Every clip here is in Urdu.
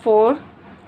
4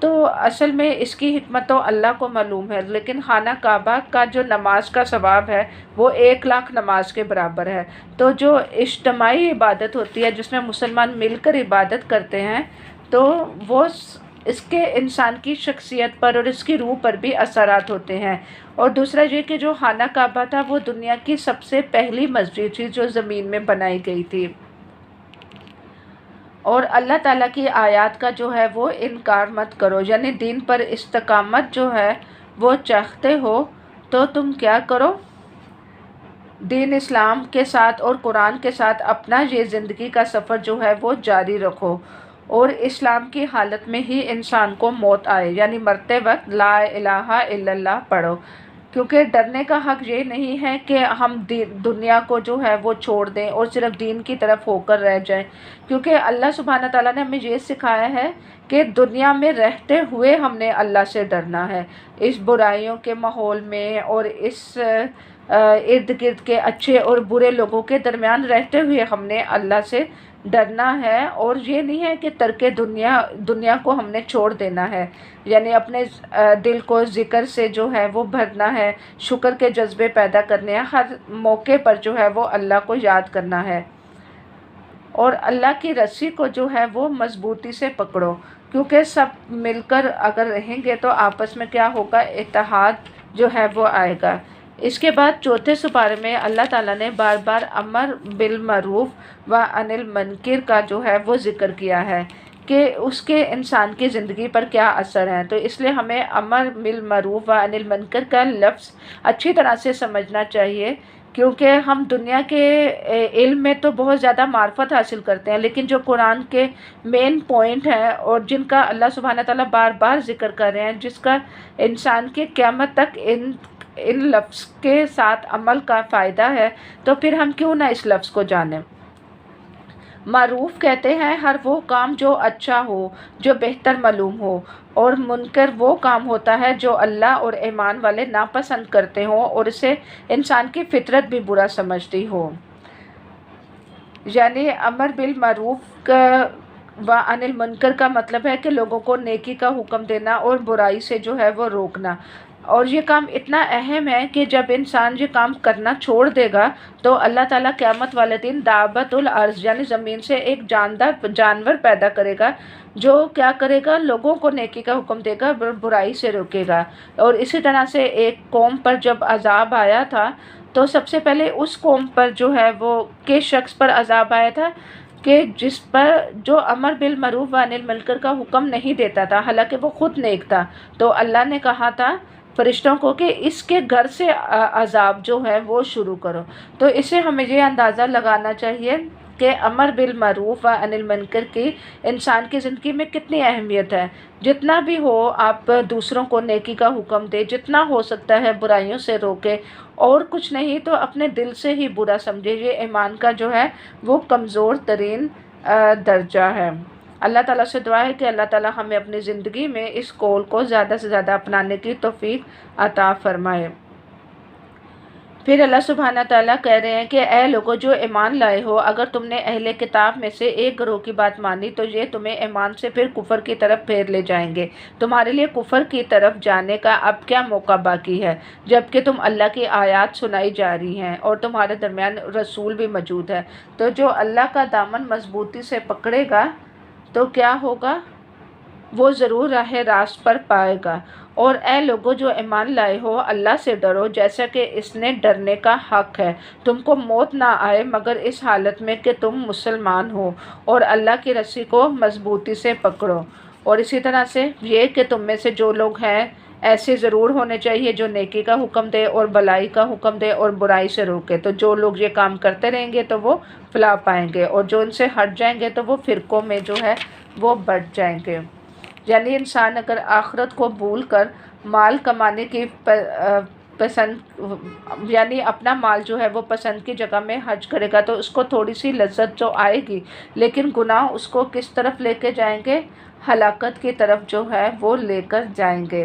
تو اصل میں اس کی حکمت تو اللہ کو معلوم ہے، لیکن خانہ کعبہ کا جو نماز کا ثواب ہے وہ 1,00,000 نماز کے برابر ہے۔ تو جو اجتماعی عبادت ہوتی ہے جس میں مسلمان مل کر عبادت کرتے ہیں، تو وہ اس کے انسان کی شخصیت پر اور اس کی روح پر بھی اثرات ہوتے ہیں۔ اور دوسرا یہ کہ جو خانہ کعبہ تھا وہ دنیا کی سب سے پہلی مسجد تھی جو زمین میں بنائی گئی تھی، اور اللہ تعالیٰ کی آیات کا جو ہے وہ انکار مت کرو، یعنی دین پر استقامت جو ہے وہ چاہتے ہو تو تم کیا کرو، دین اسلام کے ساتھ اور قرآن کے ساتھ اپنا یہ زندگی کا سفر جو ہے وہ جاری رکھو، اور اسلام کی حالت میں ہی انسان کو موت آئے، یعنی مرتے وقت لا الہ الا اللہ پڑھو، کیونکہ ڈرنے کا حق یہ نہیں ہے کہ ہم دنیا کو جو ہے وہ چھوڑ دیں اور صرف دین کی طرف ہو کر رہ جائیں، کیونکہ اللہ سبحانہ تعالیٰ نے ہمیں یہ سکھایا ہے کہ دنیا میں رہتے ہوئے ہم نے اللہ سے ڈرنا ہے، اس برائیوں کے ماحول میں اور اس ارد گرد کے اچھے اور برے لوگوں کے درمیان رہتے ہوئے ہم نے اللہ سے ڈرنا ہے، اور یہ نہیں ہے کہ ترک دنیا کو ہم نے چھوڑ دینا ہے، یعنی اپنے دل کو ذکر سے جو ہے وہ بھرنا ہے، شکر کے جذبے پیدا کرنے ہیں، ہر موقع پر جو ہے وہ اللہ کو یاد کرنا ہے، اور اللہ کی رسی کو جو ہے وہ مضبوطی سے پکڑو، کیونکہ سب مل کر اگر رہیں گے تو آپس میں کیا ہوگا، اتحاد جو ہے وہ آئے گا۔ اس کے بعد چوتھے سپارے میں اللہ تعالیٰ نے بار بار امر بالمعروف و عن المنکر کا جو ہے وہ ذکر کیا ہے کہ اس کے انسان کی زندگی پر کیا اثر ہے، تو اس لیے ہمیں امر بالمعروف و عن المنکر کا لفظ اچھی طرح سے سمجھنا چاہیے، کیونکہ ہم دنیا کے علم میں تو بہت زیادہ معرفت حاصل کرتے ہیں، لیکن جو قرآن کے مین پوائنٹ ہیں اور جن کا اللہ سبحانہ تعالیٰ بار بار ذکر کر رہے ہیں، جس کا انسان کی قیامت تک ان لفظ کے ساتھ عمل کا فائدہ ہے، تو پھر ہم کیوں نہ اس لفظ کو جانیں۔ معروف کہتے ہیں ہر وہ کام جو اچھا ہو، جو بہتر معلوم ہو، اور منکر وہ کام ہوتا ہے جو اللہ اور ایمان والے ناپسند کرتے ہوں اور اسے انسان کی فطرت بھی برا سمجھتی ہو، یعنی امر بالمعروف و عن المنکر کا مطلب ہے کہ لوگوں کو نیکی کا حکم دینا اور برائی سے جو ہے وہ روکنا، اور یہ کام اتنا اہم ہے کہ جب انسان یہ کام کرنا چھوڑ دے گا تو اللہ تعالیٰ قیامت والے دن دابت الارض یعنی زمین سے ایک جاندار جانور پیدا کرے گا جو کیا کرے گا، لوگوں کو نیکی کا حکم دے گا، برائی سے روکے گا۔ اور اسی طرح سے ایک قوم پر جب عذاب آیا تھا تو سب سے پہلے اس قوم پر جو ہے وہ کس شخص پر عذاب آیا تھا کہ جس پر جو امر بالمعروف و عن المنکر کا حکم نہیں دیتا تھا، حالانکہ وہ خود نیک تھا، تو اللہ نے کہا تھا فرشتوں کو کہ اس کے گھر سے عذاب جو ہے وہ شروع کرو۔ تو اسے ہمیں یہ اندازہ لگانا چاہیے کہ امر بالمعروف و عن المنکر کی انسان کی زندگی میں کتنی اہمیت ہے۔ جتنا بھی ہو آپ دوسروں کو نیکی کا حکم دے، جتنا ہو سکتا ہے برائیوں سے روکے، اور کچھ نہیں تو اپنے دل سے ہی برا سمجھے، یہ ایمان کا جو ہے وہ کمزور ترین درجہ ہے۔ اللہ تعالیٰ سے دعا ہے کہ اللہ تعالیٰ ہمیں اپنی زندگی میں اس قول کو زیادہ سے زیادہ اپنانے کی توفیق عطا فرمائے۔ پھر اللہ سبحانہ تعالیٰ کہہ رہے ہیں کہ اے لوگو جو ایمان لائے ہو، اگر تم نے اہل کتاب میں سے ایک گروہ کی بات مانی تو یہ تمہیں ایمان سے پھر کفر کی طرف پھیر لے جائیں گے، تمہارے لیے کفر کی طرف جانے کا اب کیا موقع باقی ہے، جبکہ تم اللہ کی آیات سنائی جا رہی ہیں اور تمہارے درمیان رسول بھی موجود ہے۔ تو جو اللہ کا دامن مضبوطی سے پکڑے گا تو کیا ہوگا، وہ ضرور راہ راست پر پائے گا۔ اور اے لوگو جو ایمان لائے ہو، اللہ سے ڈرو جیسا کہ اس نے ڈرنے کا حق ہے، تم کو موت نہ آئے مگر اس حالت میں کہ تم مسلمان ہو، اور اللہ کی رسی کو مضبوطی سے پکڑو۔ اور اسی طرح سے یہ کہ تم میں سے جو لوگ ہیں ایسے ضرور ہونے چاہیے جو نیکی کا حکم دے اور بھلائی کا حکم دے اور برائی سے روکے، تو جو لوگ یہ کام کرتے رہیں گے تو وہ فلاح پائیں گے، اور جو ان سے ہٹ جائیں گے تو وہ فرقوں میں جو ہے وہ بٹ جائیں گے۔ یعنی انسان اگر آخرت کو بھول کر مال کمانے کی پسند، یعنی اپنا مال جو ہے وہ پسند کی جگہ میں خرچ کرے گا تو اس کو تھوڑی سی لذت جو آئے گی، لیکن گناہ اس کو کس طرف لے کے جائیں گے، ہلاکت کی طرف جو ہے وہ لے کر جائیں گے۔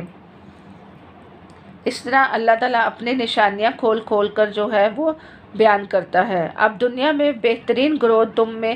اس طرح اللہ تعالیٰ اپنی نشانیاں کھول کھول کر جو ہے وہ بیان کرتا ہے۔ اب دنیا میں بہترین گروہ تم میں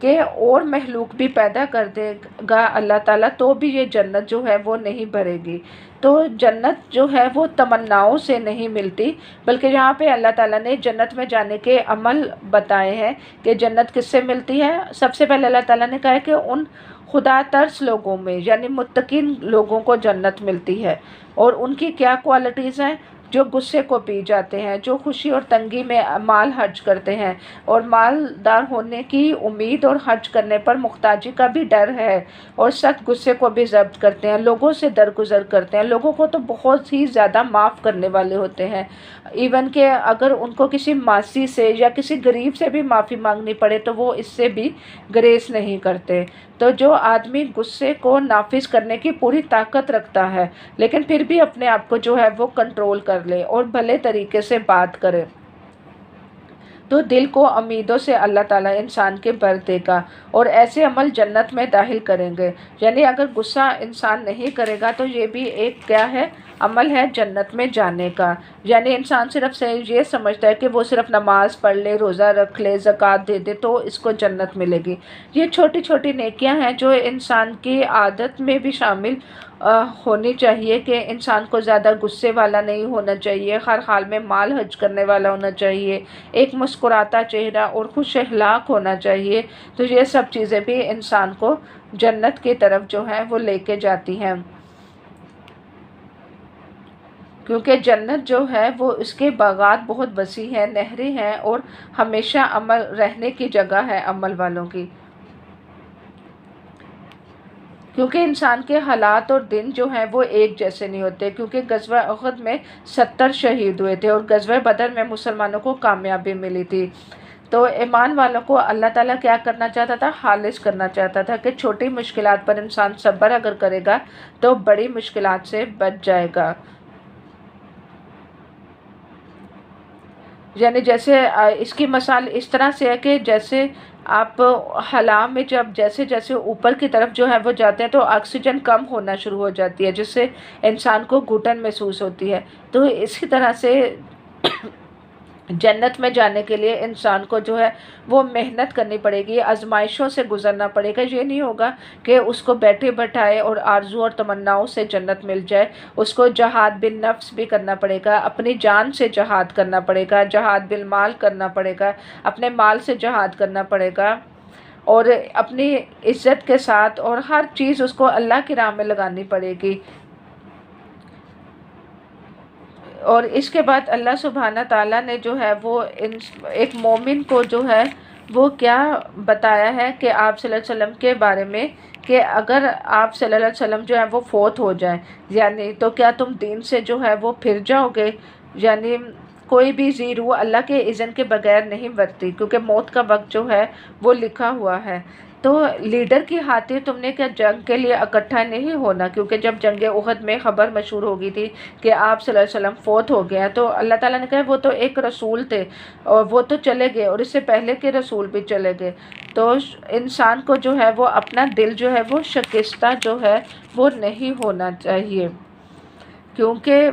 کہ اور مخلوق بھی پیدا کر دے گا اللہ تعالیٰ تو بھی یہ جنت جو ہے وہ نہیں بھرے گی۔ تو جنت جو ہے وہ تمناؤں سے نہیں ملتی، بلکہ یہاں پہ اللہ تعالیٰ نے جنت میں جانے کے عمل بتائے ہیں کہ جنت کس سے ملتی ہے۔ سب سے پہلے اللہ تعالیٰ نے کہا ہے کہ ان خدا ترس لوگوں میں یعنی متقین لوگوں کو جنت ملتی ہے، اور ان کی کیا کوالٹیز ہیں؟ جو غصے کو پی جاتے ہیں، جو خوشی اور تنگی میں مال خرچ کرتے ہیں، اور مالدار ہونے کی امید اور خرچ کرنے پر محتاجی کا بھی ڈر ہے، اور سخت غصے کو بھی ضبط کرتے ہیں، لوگوں سے درگزر کرتے ہیں، لوگوں کو تو بہت ہی زیادہ معاف کرنے والے ہوتے ہیں، ایون کہ اگر ان کو کسی معصی سے یا کسی غریب سے بھی معافی مانگنی پڑے تو وہ اس سے بھی گریز نہیں کرتے۔ تو جو آدمی غصے کو نافذ کرنے کی پوری طاقت رکھتا ہے لیکن پھر بھی اپنے آپ کو جو ہے وہ کنٹرول کر لے اور بھلے طریقے سے بات کرے، تو دل کو امیدوں سے اللہ تعالیٰ انسان کے بھر دے گا، اور ایسے عمل جنت میں داخل کریں گے۔ یعنی اگر غصہ انسان نہیں کرے گا تو یہ بھی ایک کیا ہے؟ عمل ہے جنت میں جانے کا۔ یعنی انسان صرف سے یہ سمجھتا ہے کہ وہ صرف نماز پڑھ لے، روزہ رکھ لے، زکوٰۃ دے دے تو اس کو جنت ملے گی۔ یہ چھوٹی چھوٹی نیکیاں ہیں جو انسان کی عادت میں بھی شامل ہونی چاہیے، کہ انسان کو زیادہ غصے والا نہیں ہونا چاہیے، ہر حال میں مال خرچ کرنے والا ہونا چاہیے، ایک مسکراتا چہرہ اور خوش اخلاق ہونا چاہیے۔ تو یہ سب چیزیں بھی انسان کو جنت کی طرف جو ہے وہ لے کے جاتی ہیں، کیونکہ جنت جو ہے وہ اس کے باغات بہت وسیع ہیں، نہریں ہیں، اور ہمیشہ عمل رہنے کی جگہ ہے عمل والوں کی۔ کیونکہ انسان کے حالات اور دن جو ہیں وہ ایک جیسے نہیں ہوتے، کیونکہ غزوہ احد میں 70 شہید ہوئے تھے اور غزوہ بدر میں مسلمانوں کو کامیابی ملی تھی۔ تو ایمان والوں کو اللہ تعالیٰ کیا کرنا چاہتا تھا؟ خالص کرنا چاہتا تھا کہ چھوٹی مشکلات پر انسان صبر اگر کرے گا تو بڑی مشکلات سے بچ جائے گا۔ یعنی جیسے اس کی مثال اس طرح سے ہے کہ جیسے آپ خلا میں جب جیسے جیسے اوپر کی طرف جو ہے وہ جاتے ہیں تو آکسیجن کم ہونا شروع ہو جاتی ہے، جس سے انسان کو گھٹن محسوس ہوتی ہے۔ تو اسی طرح سے جنت میں جانے کے لیے انسان کو جو ہے وہ محنت کرنی پڑے گی، آزمائشوں سے گزرنا پڑے گا۔ یہ نہیں ہوگا کہ اس کو بیٹھے بٹھائے اور آرزو اور تمناؤں سے جنت مل جائے، اس کو جہاد بالنفس بھی کرنا پڑے گا، اپنی جان سے جہاد کرنا پڑے گا، جہاد بالمال کرنا پڑے گا، اپنے مال سے جہاد کرنا پڑے گا، اور اپنی عزت کے ساتھ، اور ہر چیز اس کو اللہ کی راہ میں لگانی پڑے گی۔ اور اس کے بعد اللہ سبحانہ تعالیٰ نے جو ہے وہ ایک مومن کو جو ہے وہ کیا بتایا ہے کہ آپ صلی اللہ علیہ وسلم کے بارے میں، کہ اگر آپ صلی اللہ علیہ وسلم جو ہے وہ فوت ہو جائیں یعنی تو کیا تم دین سے جو ہے وہ پھر جاؤ گے؟ یعنی کوئی بھی ذی روح اللہ کے اذن کے بغیر نہیں مرتی، کیونکہ موت کا وقت جو ہے وہ لکھا ہوا ہے۔ تو لیڈر کی خاطر تم نے کیا جنگ کے لیے اکٹھا نہیں ہونا؟ کیونکہ جب جنگ احد میں خبر مشہور ہو گئی تھی کہ آپ صلی اللہ علیہ وسلم فوت ہو گئے ہیں، تو اللہ تعالیٰ نے کہا وہ تو ایک رسول تھے اور وہ تو چلے گئے، اور اس سے پہلے کے رسول بھی چلے گئے۔ تو انسان کو جو ہے وہ اپنا دل جو ہے وہ شکستہ جو ہے وہ نہیں ہونا چاہیے، کیونکہ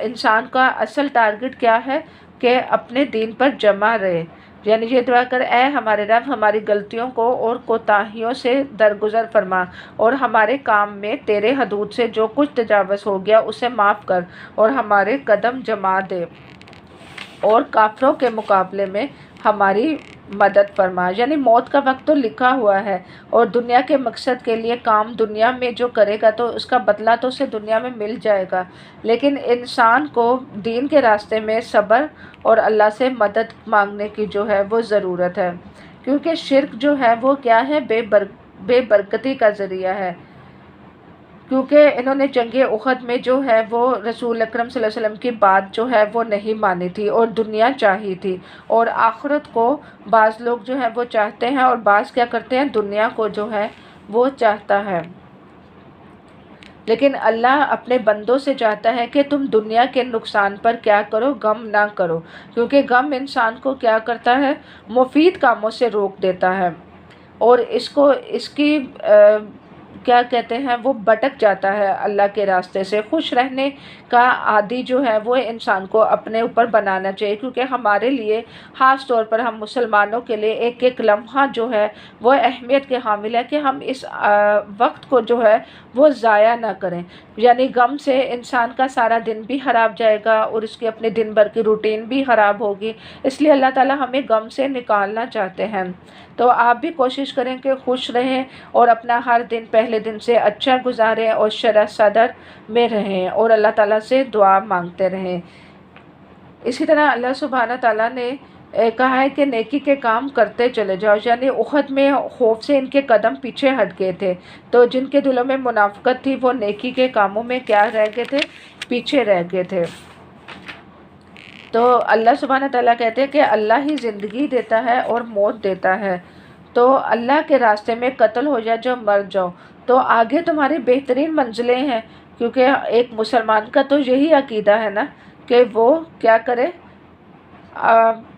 انسان کا اصل ٹارگٹ کیا ہے؟ کہ اپنے دین پر جمع رہے۔ یعنی یہ دعا کر، اے ہمارے رب ہماری غلطیوں کو اور کوتاہیوں سے درگزر فرما، اور ہمارے کام میں تیرے حدود سے جو کچھ تجاوز ہو گیا اسے معاف کر، اور ہمارے قدم جما دے، اور کافروں کے مقابلے میں ہماری مدد فرما۔ یعنی موت کا وقت تو لکھا ہوا ہے، اور دنیا کے مقصد کے لیے کام دنیا میں جو کرے گا تو اس کا بدلہ تو اسے دنیا میں مل جائے گا، لیکن انسان کو دین کے راستے میں صبر اور اللہ سے مدد مانگنے کی جو ہے وہ ضرورت ہے، کیونکہ شرک جو ہے وہ کیا ہے؟ بے برکتی کا ذریعہ ہے۔ کیونکہ انہوں نے جنگ احد میں جو ہے وہ رسول اکرم صلی اللہ علیہ وسلم کی بات جو ہے وہ نہیں مانی تھی، اور دنیا چاہی تھی، اور آخرت کو بعض لوگ جو ہے وہ چاہتے ہیں، اور بعض کیا کرتے ہیں؟ دنیا کو جو ہے وہ چاہتا ہے۔ لیکن اللہ اپنے بندوں سے چاہتا ہے کہ تم دنیا کے نقصان پر کیا کرو؟ غم نہ کرو، کیونکہ غم انسان کو کیا کرتا ہے؟ مفید کاموں سے روک دیتا ہے، اور اس کی کیا کہتے ہیں وہ بھٹک جاتا ہے اللہ کے راستے سے۔ خوش رہنے کا عادی جو ہے وہ انسان کو اپنے اوپر بنانا چاہیے، کیونکہ ہمارے لیے خاص طور پر ہم مسلمانوں کے لیے ایک ایک لمحہ جو ہے وہ اہمیت کے حامل ہے کہ ہم اس وقت کو جو ہے وہ ضائع نہ کریں۔ یعنی غم سے انسان کا سارا دن بھی خراب جائے گا اور اس کی اپنے دن بھر کی روٹین بھی خراب ہوگی، اس لیے اللہ تعالیٰ ہمیں غم سے نکالنا چاہتے ہیں۔ تو آپ بھی کوشش کریں کہ خوش رہیں اور اپنا ہر دن پہلے دن سے اچھا گزاریں اور شرح صدر میں رہیں اور اللہ تعالیٰ سے دعا مانگتے رہیں۔ اسی طرح اللہ سبحانہ تعالیٰ نے کہا ہے کہ نیکی کے کام کرتے چلے جاؤ، یعنی احد میں خوف سے ان کے قدم پیچھے ہٹ گئے تھے، تو جن کے دلوں میں منافقت تھی وہ نیکی کے کاموں میں کیا رہ گئے تھے؟ پیچھے رہ گئے تھے۔ تو اللہ سبحانہ تعالیٰ کہتے ہیں کہ اللہ ہی زندگی دیتا ہے اور موت دیتا ہے، تو اللہ کے راستے میں قتل ہو جائے جو مر جاؤ، تو آگے تمہاری بہترین منزلیں ہیں، کیونکہ ایک مسلمان کا تو یہی عقیدہ ہے نا کہ وہ کیا کرے،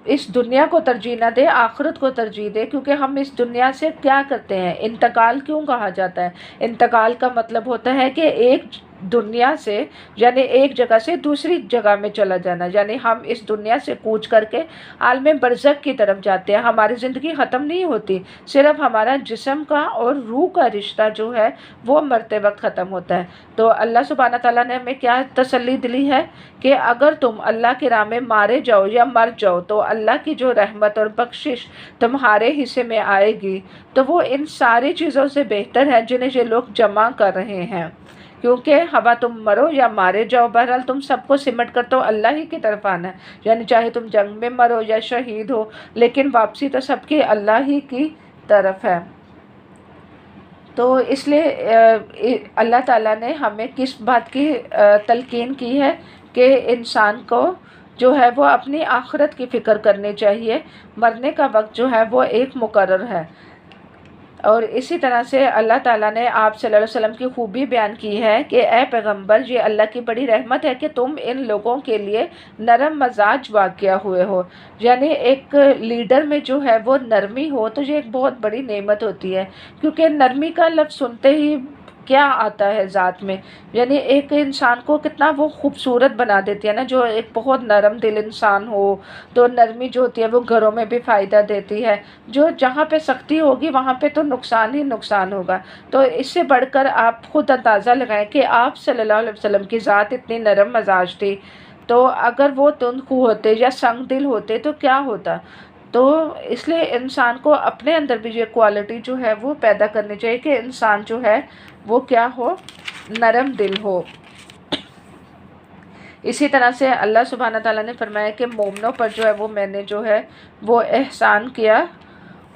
اس دنیا کو ترجیح نہ دے، آخرت کو ترجیح دے، کیونکہ ہم اس دنیا سے کیا کرتے ہیں؟ انتقال کیوں کہا جاتا ہے؟ انتقال کا مطلب ہوتا ہے کہ ایک دنیا سے یعنی ایک جگہ سے دوسری جگہ میں چلا جانا، یعنی ہم اس دنیا سے کوچ کر کے عالم برزخ کی طرف جاتے ہیں۔ ہماری زندگی ختم نہیں ہوتی، صرف ہمارا جسم کا اور روح کا رشتہ جو ہے وہ مرتے وقت ختم ہوتا ہے۔ تو اللہ سبحانہ تعالیٰ نے ہمیں کیا تسلی دلی ہے کہ اگر تم اللہ کی راہ میں مارے جاؤ یا مر جاؤ تو اللہ کی جو رحمت اور بخشش تمہارے حصے میں آئے گی، تو وہ ان ساری چیزوں سے بہتر ہے جنہیں یہ لوگ جمع کر رہے ہیں، کیونکہ ہوا تم مرو یا مارے جاؤ، بہرحال تم سب کو سمٹ کر تو اللہ ہی کی طرف آنا ہے، یعنی چاہے تم جنگ میں مرو یا شہید ہو، لیکن واپسی تو سب کی اللہ ہی کی طرف ہے۔ تو اس لیے اللہ تعالیٰ نے ہمیں کس بات کی تلقین کی ہے کہ انسان کو جو ہے وہ اپنی آخرت کی فکر کرنی چاہیے، مرنے کا وقت جو ہے وہ ایک مقرر ہے۔ اور اسی طرح سے اللہ تعالیٰ نے آپ صلی اللہ علیہ وسلم کی خوبی بیان کی ہے کہ اے پیغمبر، یہ اللہ کی بڑی رحمت ہے کہ تم ان لوگوں کے لیے نرم مزاج واقع ہوئے ہو، یعنی ایک لیڈر میں جو ہے وہ نرمی ہو تو یہ ایک بہت بڑی نعمت ہوتی ہے، کیونکہ نرمی کا لفظ سنتے ہی کیا آتا ہے ذات میں، یعنی ایک انسان کو کتنا وہ خوبصورت بنا دیتی ہے نا، جو ایک بہت نرم دل انسان ہو تو نرمی جو ہوتی ہے وہ گھروں میں بھی فائدہ دیتی ہے، جو جہاں پہ سختی ہوگی وہاں پہ تو نقصان ہی نقصان ہوگا۔ تو اس سے بڑھ کر آپ خود اندازہ لگائیں کہ آپ صلی اللہ علیہ وسلم کی ذات اتنی نرم مزاج تھی، تو اگر وہ تند خو ہوتے یا سنگ دل ہوتے تو کیا ہوتا؟ تو اس لیے انسان کو اپنے اندر بھی یہ کوالٹی جو ہے وہ پیدا کرنی چاہیے کہ انسان جو ہے وہ کیا ہو؟ نرم دل ہو۔ اسی طرح سے اللہ سبحانہ تعالیٰ نے فرمایا کہ مومنوں پر جو ہے وہ میں نے جو ہے وہ احسان کیا،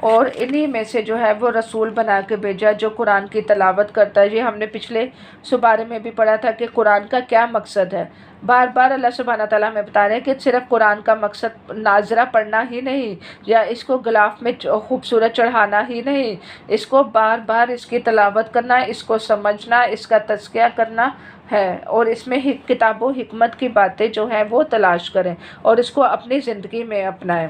اور انہی میں سے جو ہے وہ رسول بنا کے بھیجا جو قرآن کی تلاوت کرتا ہے۔ یہ ہم نے پچھلے سپارے میں بھی پڑھا تھا کہ قرآن کا کیا مقصد ہے۔ بار بار اللہ سبحانہ تعالیٰ ہمیں بتا رہے ہیں کہ صرف قرآن کا مقصد ناظرہ پڑھنا ہی نہیں، یا اس کو غلاف میں خوبصورت چڑھانا ہی نہیں، اس کو بار بار اس کی تلاوت کرنا، اس کو سمجھنا، اس کا تزکیہ کرنا ہے، اور اس میں کتاب و حکمت کی باتیں جو ہیں وہ تلاش کریں اور اس کو اپنی زندگی میں اپنائیں۔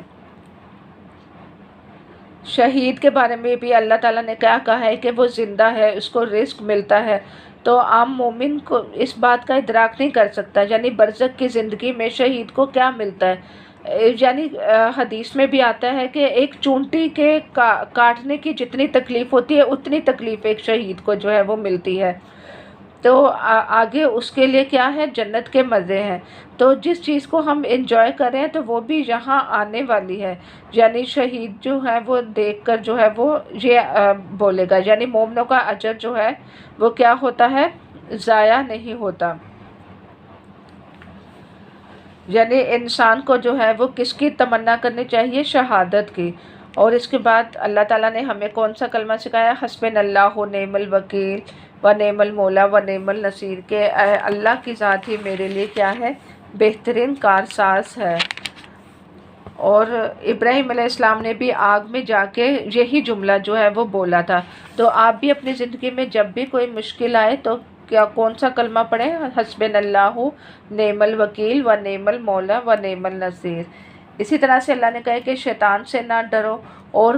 شہید کے بارے میں بھی اللہ تعالیٰ نے کیا کہا ہے کہ وہ زندہ ہے، اس کو رزق ملتا ہے، تو عام مومن کو اس بات کا ادراک نہیں کر سکتا، یعنی برزخ کی زندگی میں شہید کو کیا ملتا ہے۔ یعنی حدیث میں بھی آتا ہے کہ ایک چونٹی کے کاٹنے کی جتنی تکلیف ہوتی ہے اتنی تکلیف ایک شہید کو جو ہے وہ ملتی ہے، تو آگے اس کے لیے کیا ہے؟ جنت کے مزے ہیں۔ تو جس چیز کو ہم انجوائے کر رہے ہیں تو وہ بھی یہاں آنے والی ہے، یعنی شہید جو ہے وہ دیکھ کر جو ہے وہ یہ بولے گا، یعنی مومنوں کا اجر جو ہے وہ کیا ہوتا ہے؟ ضائع نہیں ہوتا۔ یعنی انسان کو جو ہے وہ کس کی تمنا کرنی چاہیے؟ شہادت کی۔ اور اس کے بعد اللہ تعالیٰ نے ہمیں کون سا کلمہ سکھایا؟ حسبنا اللہ و نعم الوکیل و نعم المولا و نعم النصیر، کہ اللہ کی ذات ہی میرے لیے کیا ہے؟ بہترین کارساز ہے۔ اور ابراہیم علیہ السلام نے بھی آگ میں جا کے یہی جملہ جو ہے وہ بولا تھا۔ تو آپ بھی اپنی زندگی میں جب بھی کوئی مشکل آئے تو کیا کون سا کلمہ پڑھیں؟ حسبنا اللہ نعم الوکیل و نعم المولا و نعم النصیر۔ اسی طرح سے اللہ نے کہا کہ شیطان سے نہ ڈرو اور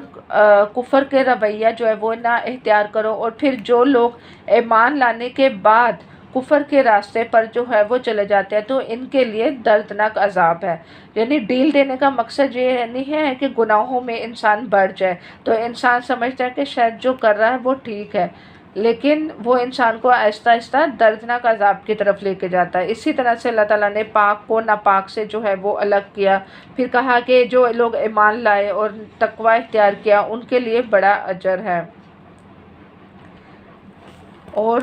کفر کے رویہ جو ہے وہ نہ اختیار کرو، اور پھر جو لوگ ایمان لانے کے بعد کفر کے راستے پر جو ہے وہ چلے جاتے ہیں تو ان کے لیے دردناک عذاب ہے۔ یعنی ڈیل دینے کا مقصد یہ نہیں ہے کہ گناہوں میں انسان بڑھ جائے، تو انسان سمجھتا ہے کہ شاید جو کر رہا ہے وہ ٹھیک ہے، لیکن وہ انسان کو آہستہ آہستہ دردناک عذاب کی طرف لے کے جاتا ہے۔ اسی طرح سے اللہ تعالیٰ نے پاک کو ناپاک سے جو ہے وہ الگ کیا، پھر کہا کہ جو لوگ ایمان لائے اور تقوی اختیار کیا ان کے لیے بڑا اجر ہے۔ اور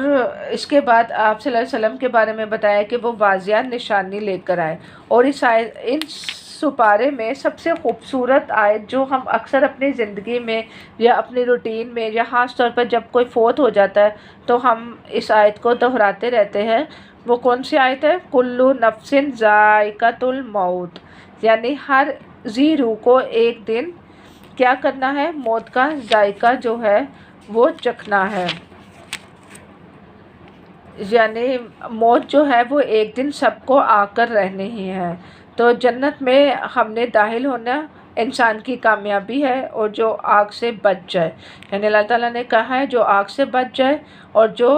اس کے بعد آپ صلی اللہ علیہ وسلم کے بارے میں بتایا کہ وہ واضح نشانی لے کر آئے، اور ان سپارے میں سب سے خوبصورت آیت جو ہم اکثر اپنی زندگی میں یا اپنی روٹین میں یا خاص طور پر جب کوئی فوت ہو جاتا ہے تو ہم اس آیت کو دہراتے رہتے ہیں، وہ کون سی آیت ہے؟ کلو نفس ذائقۃ الموت، یعنی ہر ذی روح کو ایک دن کیا کرنا ہے؟ موت کا ذائقہ جو ہے وہ چکھنا ہے۔ یعنی موت جو ہے وہ ایک دن سب کو آ کر رہنی ہی ہے۔ تو جنت میں ہم نے داخل ہونا انسان کی کامیابی ہے، اور جو آگ سے بچ جائے، یعنی اللہ تعالیٰ نے کہا ہے جو آگ سے بچ جائے اور جو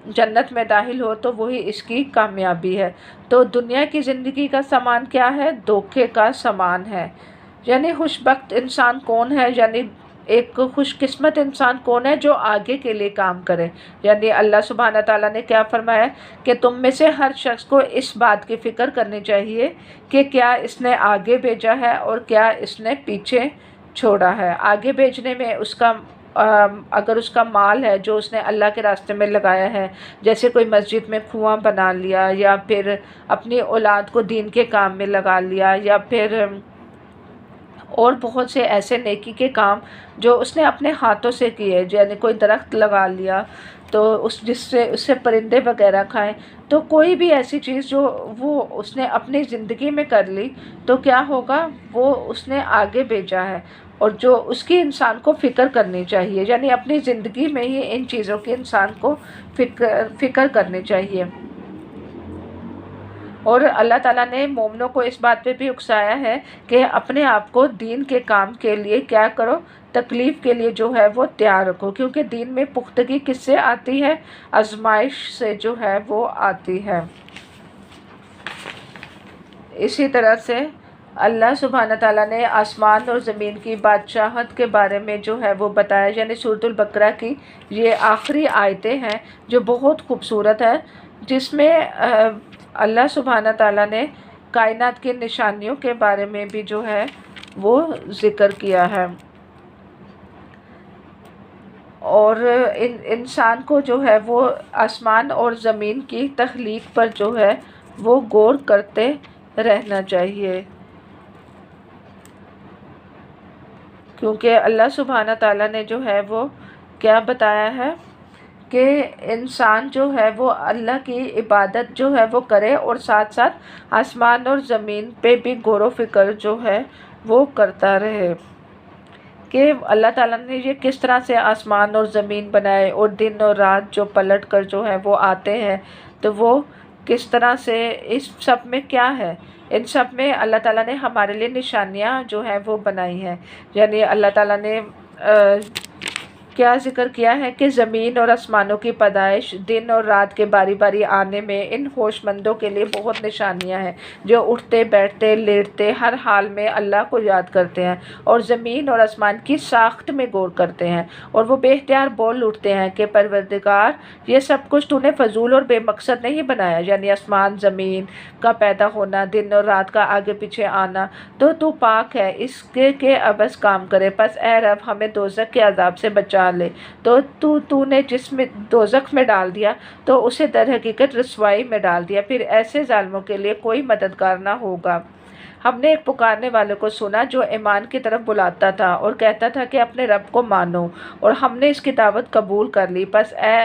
جنت میں داخل ہو تو وہی اس کی کامیابی ہے۔ تو دنیا کی زندگی کا سامان کیا ہے؟ دھوکے کا سامان ہے۔ یعنی خوش بخت انسان کون ہے؟ یعنی ایک خوش قسمت انسان کون ہے جو آگے کے لیے کام کرے؟ یعنی اللہ سبحانہ تعالیٰ نے کیا فرمایا کہ تم میں سے ہر شخص کو اس بات کی فکر کرنی چاہیے کہ کیا اس نے آگے بھیجا ہے اور کیا اس نے پیچھے چھوڑا ہے۔ آگے بھیجنے میں اس کا اگر اس کا مال ہے جو اس نے اللہ کے راستے میں لگایا ہے، جیسے کوئی مسجد میں کنواں بنا لیا، یا پھر اپنی اولاد کو دین کے کام میں لگا لیا، یا پھر اور بہت سے ایسے نیکی کے کام جو اس نے اپنے ہاتھوں سے کیے، یعنی کوئی درخت لگا لیا تو اس سے پرندے وغیرہ کھائیں، تو کوئی بھی ایسی چیز جو وہ اس نے اپنی زندگی میں کر لی تو کیا ہوگا؟ وہ اس نے آگے بھیجا ہے، اور جو اس کی انسان کو فکر کرنی چاہیے، یعنی اپنی زندگی میں ہی ان چیزوں کی انسان کو فکر کرنی چاہیے۔ اور اللہ تعالیٰ نے مومنوں کو اس بات پہ بھی اکسایا ہے کہ اپنے آپ کو دین کے کام کے لیے کیا کرو؟ تکلیف کے لیے جو ہے وہ تیار رکھو، کیونکہ دین میں پختگی کس سے آتی ہے؟ آزمائش سے جو ہے وہ آتی ہے۔ اسی طرح سے اللہ سبحانہ تعالیٰ نے آسمان اور زمین کی بادشاہت کے بارے میں جو ہے وہ بتایا، یعنی سورۃ البقرہ کی یہ آخری آیتیں ہیں جو بہت خوبصورت ہے، جس میں اللہ سبحانہ تعالیٰ نے کائنات کی نشانیوں کے بارے میں بھی جو ہے وہ ذکر کیا ہے، اور انسان کو جو ہے وہ آسمان اور زمین کی تخلیق پر جو ہے وہ غور کرتے رہنا چاہیے، کیونکہ اللہ سبحانہ تعالیٰ نے جو ہے وہ کیا بتایا ہے کہ انسان جو ہے وہ اللہ کی عبادت جو ہے وہ کرے، اور ساتھ ساتھ آسمان اور زمین پہ بھی غور و فکر جو ہے وہ کرتا رہے کہ اللہ تعالیٰ نے یہ کس طرح سے آسمان اور زمین بنائے، اور دن اور رات جو پلٹ کر جو ہے وہ آتے ہیں تو وہ کس طرح سے، اس سب میں کیا ہے؟ ان سب میں اللہ تعالیٰ نے ہمارے لیے نشانیاں جو ہیں وہ بنائی ہیں۔ یعنی اللہ تعالیٰ نے کیا ذکر کیا ہے کہ زمین اور آسمانوں کی پیدائش، دن اور رات کے باری باری آنے میں ان ہوش مندوں کے لیے بہت نشانیاں ہیں جو اٹھتے بیٹھتے لیٹتے ہر حال میں اللہ کو یاد کرتے ہیں، اور زمین اور آسمان کی ساخت میں غور کرتے ہیں، اور وہ بے اختیار بول اٹھتے ہیں کہ پروردگار یہ سب کچھ تو نے فضول اور بے مقصد نہیں بنایا، یعنی آسمان زمین کا پیدا ہونا، دن اور رات کا آگے پیچھے آنا، تو پاک ہے اس کے عبث کام کرے، پس اے رب ہمیں دوزخ کے عذاب سے بچا لے، تو نے جس میں دوزخ میں ڈال دیا تو اسے در حقیقت رسوائی میں ڈال دیا، پھر ایسے ظالموں کے لیے کوئی مددگار نہ ہوگا۔ ہم نے ایک پکارنے والے کو سنا جو ایمان کی طرف بلاتا تھا اور کہتا تھا کہ اپنے رب کو مانو، اور ہم نے اس کی دعوت قبول کر لی، پس اے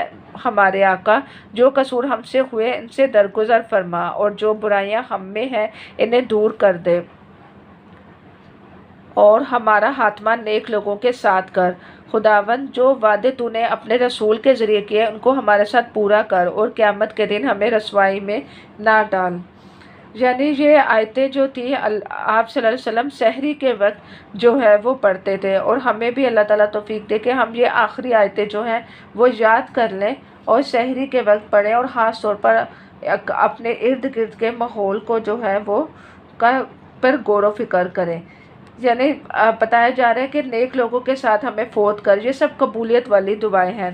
ہمارے آقا جو قصور ہم سے ہوئے ان سے درگزر فرما، اور جو برائیاں ہم میں ہیں انہیں دور کر دے، اور ہمارا خاتمہ نیک لوگوں کے ساتھ کر۔ خداوند جو وعدے تو نے اپنے رسول کے ذریعے کیے ان کو ہمارے ساتھ پورا کر، اور قیامت کے دن ہمیں رسوائی میں نہ ڈال۔ یعنی یہ آیتیں جو تھی آپ صلی اللہ علیہ وسلم سحری کے وقت جو ہے وہ پڑھتے تھے، اور ہمیں بھی اللہ تعالیٰ توفیق دے کہ ہم یہ آخری آیتیں جو ہیں وہ یاد کر لیں اور سحری کے وقت پڑھیں، اور خاص طور پر اپنے ارد گرد کے ماحول کو جو ہے وہ پر غور و فکر کریں۔ یعنی بتایا جا رہا ہے کہ نیک لوگوں کے ساتھ ہمیں فوت کر، یہ سب قبولیت والی دعائیں ہیں۔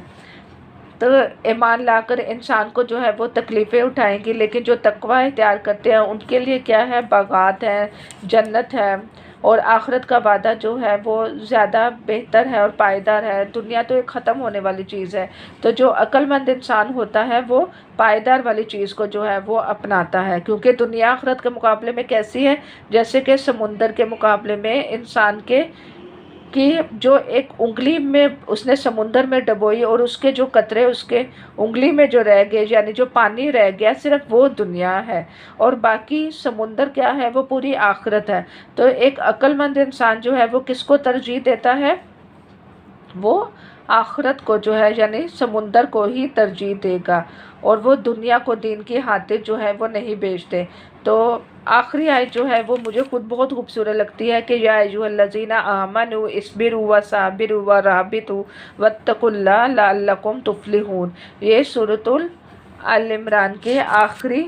تو ایمان لا کر انسان کو جو ہے وہ تکلیفیں اٹھائیں گی، لیکن جو تقوی اختیار کرتے ہیں ان کے لیے کیا ہے؟ باغات ہے، جنت ہے، اور آخرت کا وعدہ جو ہے وہ زیادہ بہتر ہے اور پائیدار ہے۔ دنیا تو ایک ختم ہونے والی چیز ہے، تو جو عقل مند انسان ہوتا ہے وہ پائیدار والی چیز کو جو ہے وہ اپناتا ہے، کیونکہ دنیا آخرت کے مقابلے میں کیسی ہے؟ جیسے کہ سمندر کے مقابلے میں انسان کے کہ جو ایک انگلی میں اس نے سمندر میں ڈبوئی اور اس کے جو قطرے اس کے انگلی میں جو رہ گئے، یعنی جو پانی رہ گیا، صرف وہ دنیا ہے، اور باقی سمندر کیا ہے؟ وہ پوری آخرت ہے۔ تو ایک عقل مند انسان جو ہے وہ کس کو ترجیح دیتا ہے؟ وہ آخرت کو جو ہے یعنی سمندر کو ہی ترجیح دے گا، اور وہ دنیا کو دین کی خاطر جو ہے وہ نہیں بیچتے۔ تو آخری آیت جو ہے وہ مجھے خود بہت خوبصورت لگتی ہے کہ یا ایھا الذین آمنوا اصبروا وصابروا ورابطوا واتقوا اللہ لعلکم تفلحون۔ یہ سورۃ آل عمران کی آخری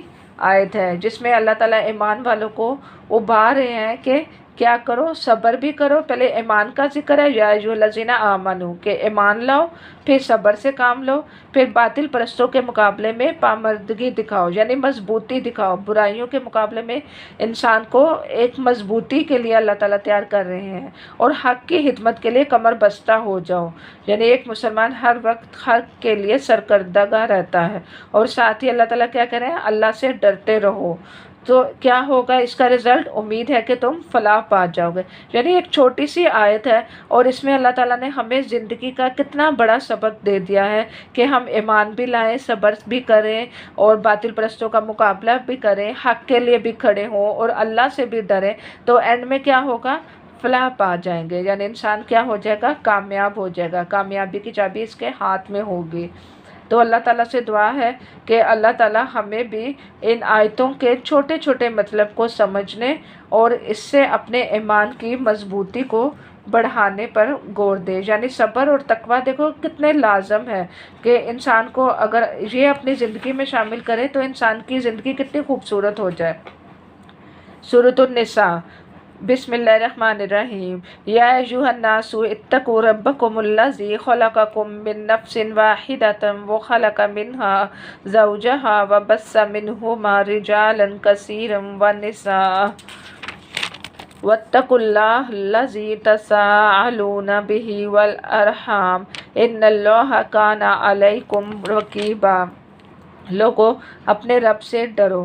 آیت ہے، جس میں اللہ تعالیٰ ایمان والوں کو ابھار رہے ہیں کہ کیا کرو؟ صبر بھی کرو۔ پہلے ایمان کا ذکر ہے، یا ایھا الذین آمنوا کہ ایمان لاؤ، پھر صبر سے کام لو، پھر باطل پرستوں کے مقابلے میں پامردگی دکھاؤ، یعنی مضبوطی دکھاؤ۔ برائیوں کے مقابلے میں انسان کو ایک مضبوطی کے لیے اللہ تعالیٰ تیار کر رہے ہیں، اور حق کی خدمت کے لیے کمر بستہ ہو جاؤ۔ یعنی ایک مسلمان ہر وقت حق کے لیے سرکردہ رہتا ہے، اور ساتھ ہی اللہ تعالیٰ کیا کہہ رہے ہیں؟ اللہ سے ڈرتے رہو۔ تو کیا ہوگا اس کا رزلٹ؟ امید ہے کہ تم فلاح پا جاؤ گے۔ یعنی ایک چھوٹی سی آیت ہے، اور اس میں اللہ تعالیٰ نے ہمیں زندگی کا کتنا بڑا سبق دے دیا ہے کہ ہم ایمان بھی لائیں، صبر بھی کریں، اور باطل پرستوں کا مقابلہ بھی کریں، حق کے لیے بھی کھڑے ہوں، اور اللہ سے بھی ڈریں۔ تو اینڈ میں کیا ہوگا؟ فلاح پا جائیں گے، یعنی انسان کیا ہو جائے گا؟ کامیاب ہو جائے گا۔ کامیابی کی چابی اس کے ہاتھ میں ہوگی۔ تو اللہ تعالیٰ سے دعا ہے کہ اللہ تعالیٰ ہمیں بھی ان آیتوں کے چھوٹے چھوٹے مطلب کو سمجھنے اور اس سے اپنے ایمان کی مضبوطی کو بڑھانے پر غور دے۔ یعنی صبر اور تقوی دیکھو کتنے لازم ہے کہ انسان کو اگر یہ اپنی زندگی میں شامل کرے تو انسان کی زندگی کتنی خوبصورت ہو جائے۔ سورۃ النساء، بسم اللہ الرحمن الرحیم۔ یا ایھا الناس اتقوا ربکم الذی خلقکم من نفس واحدۃ وخلق منها زوجها وبث منہما رجالا کثیرا ونساء واتقوا اللہ الذی تساءلون بہ والارحام ان اللہ کان علیکم رقیبا۔ لوگو اپنے رب سے ڈرو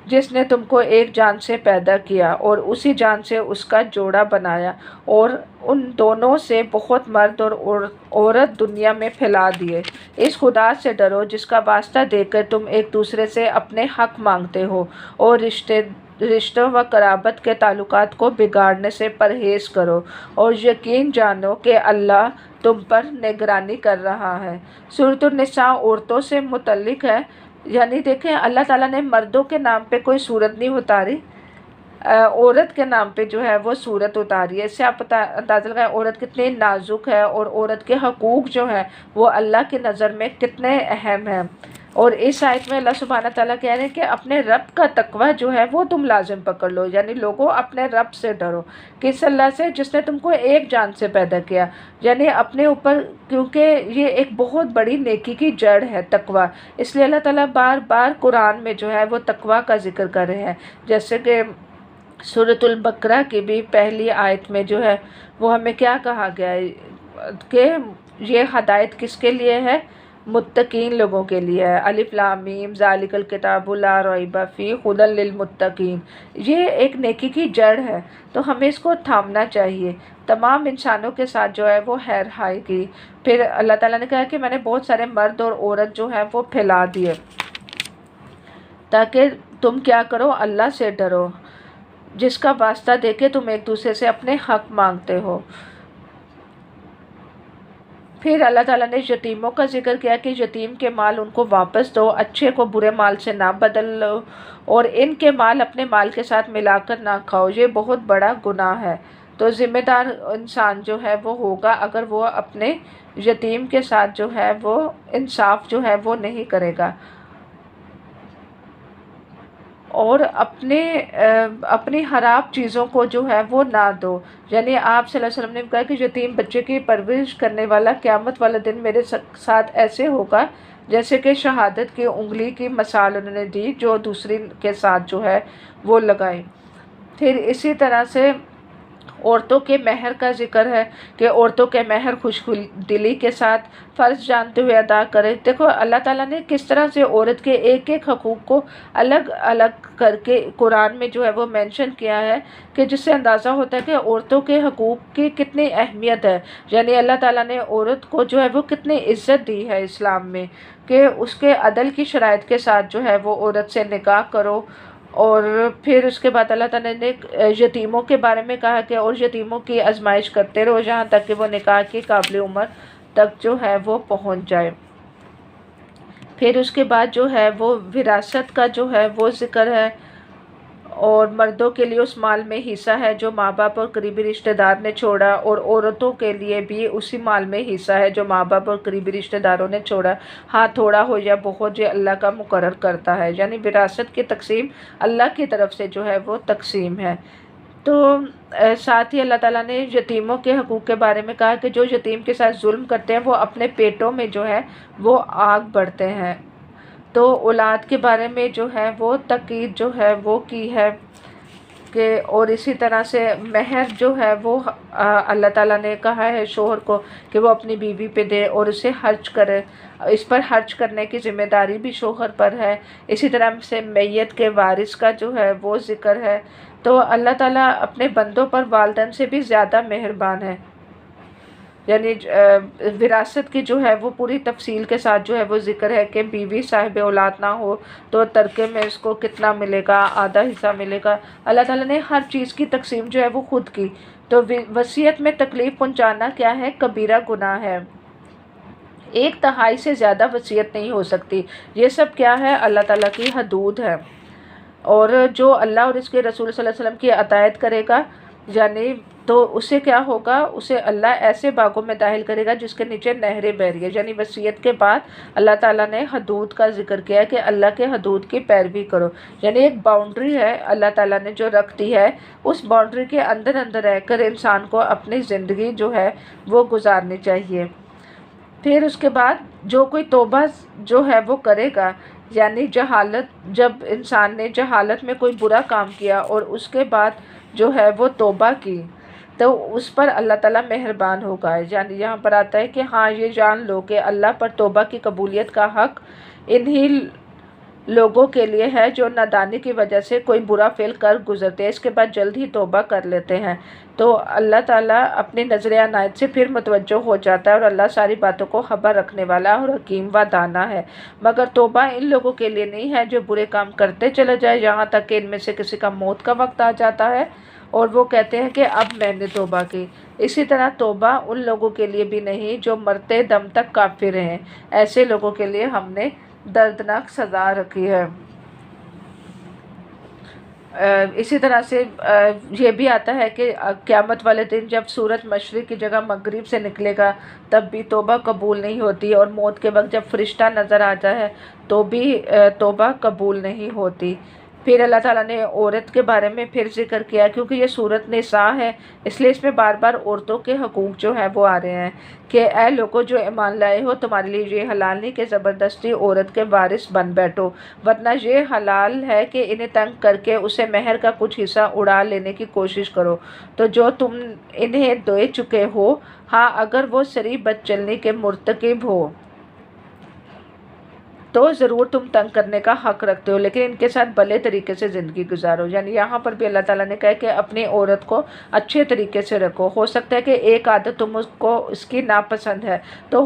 جس نے تم کو ایک جان سے پیدا کیا اور اسی جان سے اس کا جوڑا بنایا، اور ان دونوں سے بہت مرد اور عورت دنیا میں پھیلا دیے۔ اس خدا سے ڈرو جس کا واسطہ دے کر تم ایک دوسرے سے اپنے حق مانگتے ہو، اور رشتوں و قرابت کے تعلقات کو بگاڑنے سے پرہیز کرو، اور یقین جانو کہ اللہ تم پر نگرانی کر رہا ہے۔ سورۃ النساء عورتوں سے متعلق ہے، یعنی دیکھیں اللہ تعالیٰ نے مردوں کے نام پہ کوئی صورت نہیں اتاری، عورت کے نام پہ جو ہے وہ صورت اتاری ہے۔ اس سے آپ اندازہ لگائیں عورت کتنی نازک ہے، اور عورت کے حقوق جو ہیں وہ اللہ کی نظر میں کتنے اہم ہیں۔ اور اس آیت میں اللہ سبحانہ تعالیٰ کہہ رہے ہیں کہ اپنے رب کا تقوی جو ہے وہ تم لازم پکڑ لو، یعنی لوگوں اپنے رب سے ڈرو۔ کس اللہ سے؟ جس نے تم کو ایک جان سے پیدا کیا، یعنی اپنے اوپر، کیونکہ یہ ایک بہت بڑی نیکی کی جڑ ہے تقوی، اس لیے اللہ تعالیٰ بار بار قرآن میں جو ہے وہ تقوی کا ذکر کر رہے ہیں۔ جیسے کہ سورۃ البقرہ کی بھی پہلی آیت میں جو ہے وہ ہمیں کیا کہا گیا ہے کہ یہ ہدایت کس کے لیے ہے؟ متقین لوگوں کے لیے ہے۔ الف لام میم ذالک الکتاب لا ریب فیہ ھدی للمتقین۔ یہ ایک نیکی کی جڑ ہے، تو ہمیں اس کو تھامنا چاہیے۔ تمام انسانوں کے ساتھ جو ہے وہ خیر خواہی کی۔ پھر اللہ تعالیٰ نے کہا کہ میں نے بہت سارے مرد اور عورت جو ہیں وہ پھیلا دیے، تاکہ تم کیا کرو؟ اللہ سے ڈرو جس کا واسطہ دے کے تم ایک دوسرے سے اپنے حق مانگتے ہو۔ پھر اللہ تعالیٰ نے یتیموں کا ذکر کیا کہ یتیم کے مال ان کو واپس دو، اچھے کو برے مال سے نہ بدل لو، اور ان کے مال اپنے مال کے ساتھ ملا کر نہ کھاؤ، یہ بہت بڑا گناہ ہے۔ تو ذمہ دار انسان جو ہے وہ ہوگا اگر وہ اپنے یتیم کے ساتھ جو ہے وہ انصاف جو ہے وہ نہیں کرے گا، اور اپنی خراب چیزوں کو جو ہے وہ نہ دو۔ یعنی آپ صلی اللہ علیہ وسلم نے کہا کہ یتیم بچے کی پرورش کرنے والا قیامت والا دن میرے ساتھ ایسے ہوگا جیسے کہ شہادت کی انگلی کی مثال انہوں نے دی جو دوسری کے ساتھ جو ہے وہ لگائی۔ پھر اسی طرح سے عورتوں کے مہر کا ذکر ہے کہ عورتوں کے مہر خوش دلی کے ساتھ فرض جانتے ہوئے ادا کرے۔ دیکھو اللہ تعالیٰ نے کس طرح سے عورت کے ایک ایک حقوق کو الگ الگ کر کے قرآن میں جو ہے وہ مینشن کیا ہے کہ جس سے اندازہ ہوتا ہے کہ عورتوں کے حقوق کی کتنی اہمیت ہے۔ یعنی اللہ تعالیٰ نے عورت کو جو ہے وہ کتنی عزت دی ہے اسلام میں کہ اس کے عدل کی شرائط کے ساتھ جو ہے وہ عورت سے نکاح کرو۔ اور پھر اس کے بعد اللہ تعالیٰ نے یتیموں کے بارے میں کہا کہ اور یتیموں کی آزمائش کرتے رہو جہاں تک کہ وہ نکاح کی قابل عمر تک جو ہے وہ پہنچ جائے۔ پھر اس کے بعد جو ہے وہ وراثت کا جو ہے وہ ذکر ہے، اور مردوں کے لیے اس مال میں حصہ ہے جو ماں باپ اور قریبی رشتہ دار نے چھوڑا، اور عورتوں کے لیے بھی اسی مال میں حصہ ہے جو ماں باپ اور قریبی رشتہ داروں نے چھوڑا، ہاں تھوڑا ہو یا بہت، یہ اللہ کا مقرر کرتا ہے۔ یعنی وراثت کی تقسیم اللہ کی طرف سے جو ہے وہ تقسیم ہے۔ تو ساتھ ہی اللہ تعالیٰ نے یتیموں کے حقوق کے بارے میں کہا کہ جو یتیم کے ساتھ ظلم کرتے ہیں وہ اپنے پیٹوں میں جو ہے وہ آگ بڑھتے ہیں۔ تو اولاد کے بارے میں جو ہے وہ تاکید جو ہے وہ کی ہے کہ، اور اسی طرح سے مہر جو ہے وہ اللہ تعالیٰ نے کہا ہے شوہر کو کہ وہ اپنی بیوی پہ دے اور اسے خرچ کرے، اس پر خرچ کرنے کی ذمہ داری بھی شوہر پر ہے۔ اسی طرح سے میت کے وارث کا جو ہے وہ ذکر ہے۔ تو اللہ تعالیٰ اپنے بندوں پر والدین سے بھی زیادہ مہربان ہے۔ یعنی وراثت کی جو ہے وہ پوری تفصیل کے ساتھ جو ہے وہ ذکر ہے کہ بیوی صاحب اولاد نہ ہو تو ترکے میں اس کو کتنا ملے گا، آدھا حصہ ملے گا۔ اللہ تعالیٰ نے ہر چیز کی تقسیم جو ہے وہ خود کی۔ تو وصیت میں تکلیف پہنچانا کیا ہے؟ کبیرہ گناہ ہے۔ 1/3 سے زیادہ وصیت نہیں ہو سکتی۔ یہ سب کیا ہے؟ اللہ تعالیٰ کی حدود ہے۔ اور جو اللہ اور اس کے رسول صلی اللہ علیہ وسلم کی اطاعت کرے گا یعنی تو اسے کیا ہوگا؟ اسے اللہ ایسے باغوں میں داخل کرے گا جس کے نیچے نہریں بہہ رہی ہیں۔ یعنی وصیت کے بعد اللہ تعالیٰ نے حدود کا ذکر کیا کہ اللہ کے حدود کی پیروی کرو۔ یعنی ایک باؤنڈری ہے اللہ تعالیٰ نے جو رکھ دی ہے، اس باؤنڈری کے اندر رہ کر انسان کو اپنی زندگی جو ہے وہ گزارنی چاہیے۔ پھر اس کے بعد جو کوئی توبہ جو ہے وہ کرے گا، یعنی جب انسان نے جہالت میں کوئی برا کام کیا اور اس کے بعد جو ہے وہ توبہ کی تو اس پر اللہ تعالیٰ مہربان ہوگا۔ یعنی یہاں پر آتا ہے کہ ہاں یہ جان لو کہ اللہ پر توبہ کی قبولیت کا حق انہی لوگوں کے لیے ہے جو نادانی کی وجہ سے کوئی برا فعل کر گزرتے ہیں، اس کے بعد جلد ہی توبہ کر لیتے ہیں۔ تو اللہ تعالیٰ اپنی نظر عنایت سے پھر متوجہ ہو جاتا ہے، اور اللہ ساری باتوں کو خبر رکھنے والا اور حکیم و دانا ہے۔ مگر توبہ ان لوگوں کے لیے نہیں ہے جو برے کام کرتے چلے جائے یہاں تک کہ ان میں سے کسی کا موت کا وقت آ جاتا ہے اور وہ کہتے ہیں کہ اب میں نے توبہ کی۔ اسی طرح توبہ ان لوگوں کے لیے بھی نہیں جو مرتے دم تک کافر ہیں، ایسے لوگوں کے لیے ہم نے دردناک سزا رکھی ہے۔ اسی طرح سے یہ بھی آتا ہے کہ قیامت والے دن جب سورج مشرق کی جگہ مغرب سے نکلے گا تب بھی توبہ قبول نہیں ہوتی، اور موت کے وقت جب فرشتہ نظر آتا ہے تو بھی توبہ قبول نہیں ہوتی۔ پھر اللہ تعالیٰ نے عورت کے بارے میں پھر ذکر کیا، کیونکہ یہ سورۃ نساء ہے اس لیے اس میں بار بار عورتوں کے حقوق جو ہیں وہ آ رہے ہیں کہ اے لوگوں جو ایمان لائے ہو، تمہارے لیے یہ حلال نہیں کہ زبردستی عورت کے وارث بن بیٹھو، ورنہ یہ حلال ہے کہ انہیں تنگ کر کے اسے مہر کا کچھ حصہ اڑا لینے کی کوشش کرو، تو جو تم انہیں دے چکے ہو، ہاں اگر وہ صریح بد چلنی کے مرتکب ہو تو ضرور تم تنگ کرنے کا حق رکھتے ہو، لیکن ان کے ساتھ بھلے طریقے سے زندگی گزارو۔ یعنی یہاں پر بھی اللہ تعالیٰ نے کہا کہ اپنی عورت کو اچھے طریقے سے رکھو۔ ہو سکتا ہے کہ ایک عادت تم اس کو اس کی ناپسند ہے تو